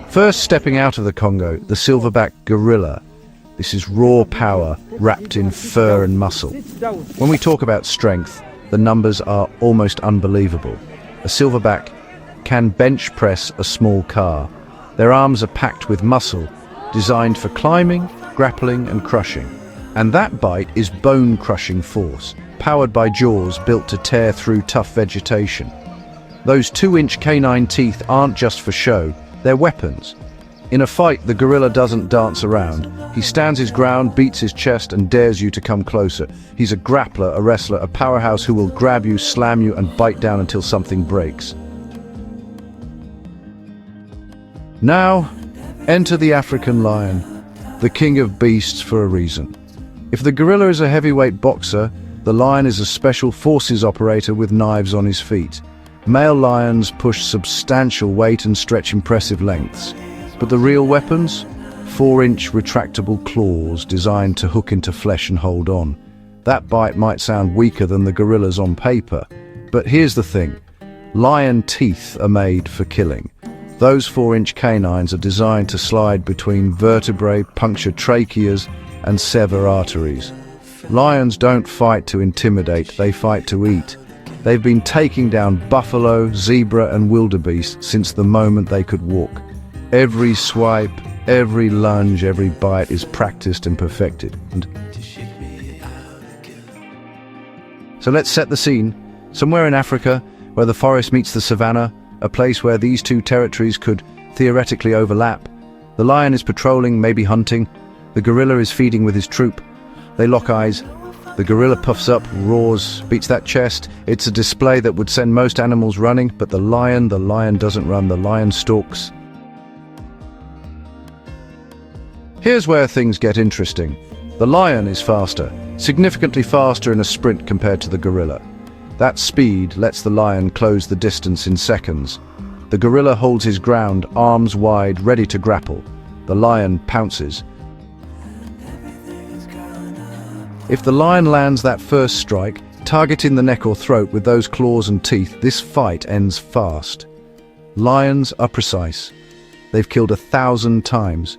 First stepping out of the Congo, the silverback gorilla. This is raw power wrapped in fur and muscle. When we talk about strength, the numbers are almost unbelievable. A silverback can bench press a small car. Their arms are packed with muscle, designed for climbing, grappling and crushing. And that bite is bone-crushing force, powered by jaws built to tear through tough vegetation. Those 2-inch canine teeth aren't just for show, they're weapons. In a fight, the gorilla doesn't dance around. He stands his ground, beats his chest and dares you to come closer. He's a grappler, a wrestler, a powerhouse who will grab you, slam you and bite down until something breaks. Now, enter the African lion, the king of beasts for a reason. If the gorilla is a heavyweight boxer, the lion is a special forces operator with knives on his feet. Male lions push substantial weight and stretch impressive lengths. But the real weapons? 4-inch retractable claws designed to hook into flesh and hold on. That bite might sound weaker than the gorilla's on paper, but here's the thing. Lion teeth are made for killing. Those 4-inch canines are designed to slide between vertebrae, puncture tracheas, and sever arteries. Lions don't fight to intimidate, they fight to eat. They've been taking down buffalo, zebra, and wildebeest since the moment they could walk. Every swipe, every lunge, every bite is practiced and perfected. So let's set the scene. Somewhere in Africa, where the forest meets the savanna, a place where these two territories could theoretically overlap. The lion is patrolling, maybe hunting. The gorilla is feeding with his troop. They lock eyes. The gorilla puffs up, roars, beats that chest. It's a display that would send most animals running, but the lion doesn't run, the lion stalks. Here's where things get interesting. The lion is faster, significantly faster in a sprint compared to the gorilla. That speed lets the lion close the distance in seconds. The gorilla holds his ground, arms wide, ready to grapple. The lion pounces. If the lion lands that first strike, targeting the neck or throat with those claws and teeth, this fight ends fast. Lions are precise. They've killed 1,000 times.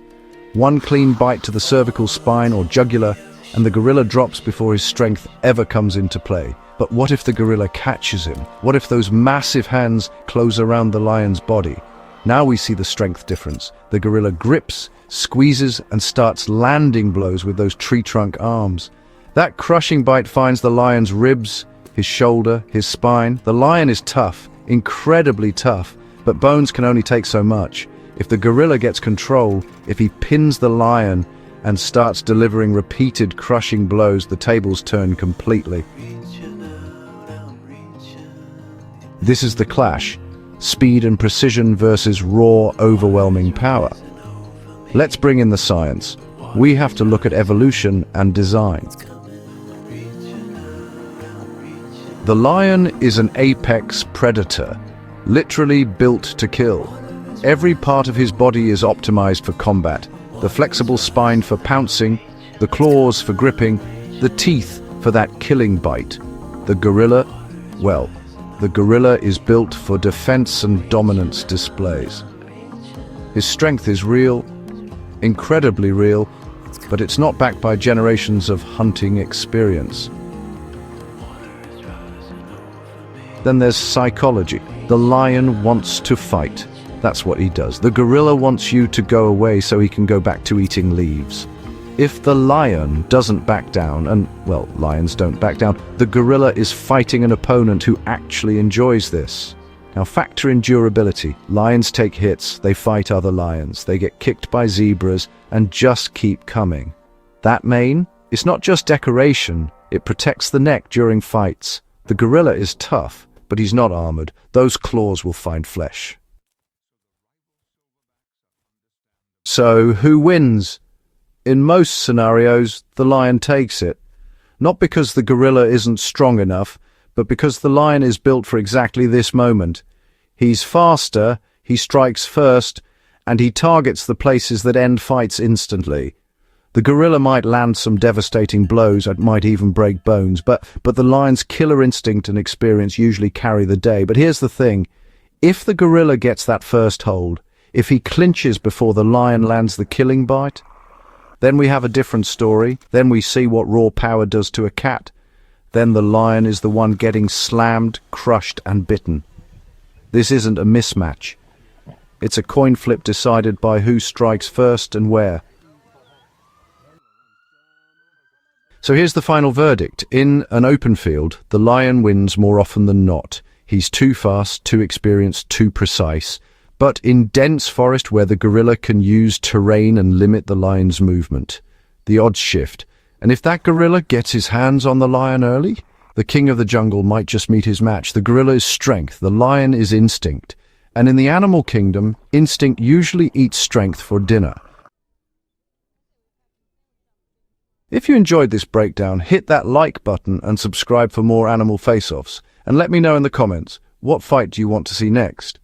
One clean bite to the cervical spine or jugular, and the gorilla drops before his strength ever comes into play. But what if the gorilla catches him? What if those massive hands close around the lion's body? Now we see the strength difference. The gorilla grips, squeezes, and starts landing blows with those tree trunk arms. That crushing bite finds the lion's ribs, his shoulder, his spine. The lion is tough, incredibly tough, but bones can only take so much. If the gorilla gets control, if he pins the lion and starts delivering repeated crushing blows, the tables turn completely. This is the clash. Speed and precision versus raw, overwhelming power. Let's bring in the science. We have to look at evolution and design. The lion is an apex predator, literally built to kill. Every part of his body is optimized for combat. The flexible spine for pouncing, the claws for gripping, the teeth for that killing bite. The gorilla, well, the gorilla is built for defense and dominance displays. His strength is real, incredibly real, but it's not backed by generations of hunting experience. Then there's psychology. The lion wants to fight. That's what he does. The gorilla wants you to go away so he can go back to eating leaves. If the lion doesn't back down, and, well, lions don't back down, the gorilla is fighting an opponent who actually enjoys this. Now factor in durability. Lions take hits, they fight other lions, they get kicked by zebras, and just keep coming. That mane? It's not just decoration, it protects the neck during fights. The gorilla is tough, but he's not armored. Those claws will find flesh. So, who wins? In most scenarios, the lion takes it. Not because the gorilla isn't strong enough, but because the lion is built for exactly this moment. He's faster, he strikes first, and he targets the places that end fights instantly. The gorilla might land some devastating blows and might even break bones, but the lion's killer instinct and experience usually carry the day. But here's the thing. If the gorilla gets that first hold, if he clinches before the lion lands the killing bite, then we have a different story. Then we see what raw power does to a cat. Then the lion is the one getting slammed, crushed, and bitten. This isn't a mismatch. It's a coin flip decided by who strikes first and where. So here's the final verdict. In an open field, the lion wins more often than not. He's too fast, too experienced, too precise. But in dense forest where the gorilla can use terrain and limit the lion's movement, the odds shift. And if that gorilla gets his hands on the lion early, the king of the jungle might just meet his match. The gorilla is strength, the lion is instinct. And in the animal kingdom, instinct usually eats strength for dinner. If you enjoyed this breakdown, hit that like button and subscribe for more animal face-offs. And let me know in the comments, what fight do you want to see next?